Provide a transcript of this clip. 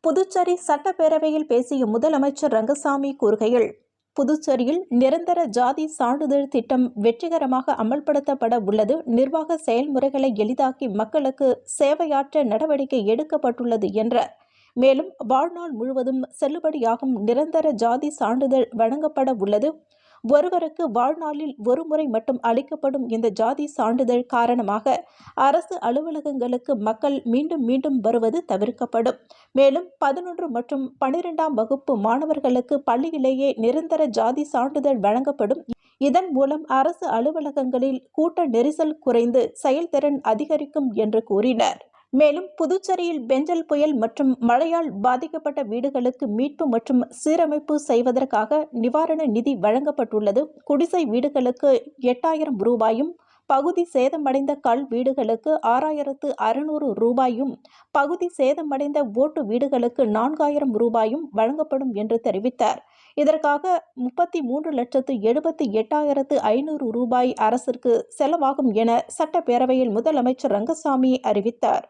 புதுச்சேரி சட்டப்பேரவையில் பேசிய முதலமைச்சர் ரங்கசாமி கூறுகையில், புதுச்சேரியில் நிரந்தர ஜாதி சான்றிதழ் திட்டம் வெற்றிகரமாக அமல்படுத்தப்பட உள்ளது. நிர்வாக செயல்முறைகளை எளிதாக்கி மக்களுக்கு சேவையாற்ற நடவடிக்கை எடுக்கப்பட்டுள்ளது என்றார். மேலும் வாழ்நாள் முழுவதும் செல்லுபடியாகும் நிரந்தர ஜாதி சான்றிதழ் வழங்கப்பட உள்ளது. ஒருவருக்கு வாழ்நாளில் ஒருமுறை மட்டும் அளிக்கப்படும் இந்த ஜாதி சான்றிதழ் காரணமாக அரசு அலுவலகங்களுக்கு மக்கள் மீண்டும் மீண்டும் வருவது தவிர்க்கப்படும். மேலும் 11 மற்றும் 12ஆம் வகுப்பு மாணவர்களுக்கு பள்ளியிலேயே நிரந்தர ஜாதி சான்றிதழ் வழங்கப்படும். இதன் மூலம் அரசு அலுவலகங்களில் கூட்ட நெரிசல் குறைந்து செயல்திறன் அதிகரிக்கும் என்று கூறினார். மேலும் புதுச்சேரியில் பெஞ்சல் புயல் மற்றும் மழையால் பாதிக்கப்பட்ட வீடுகளுக்கு மீட்பு மற்றும் சீரமைப்பு செய்வதற்காக நிவாரண நிதி வழங்கப்பட்டுள்ளது. குடிசை வீடுகளுக்கு 8000 ரூபாயும், பகுதி சேதமடைந்த கல் வீடுகளுக்கு 6600 ரூபாயும், பகுதி சேதமடைந்த ஓட்டு வீடுகளுக்கு 4000 ரூபாயும் வழங்கப்படும் என்று தெரிவித்தார். இதற்காக 33,78,500 ரூபாய் அரசிற்கு செலவாகும் என சட்டப்பேரவையில் முதலமைச்சர் ரங்கசாமி அறிவித்தார்.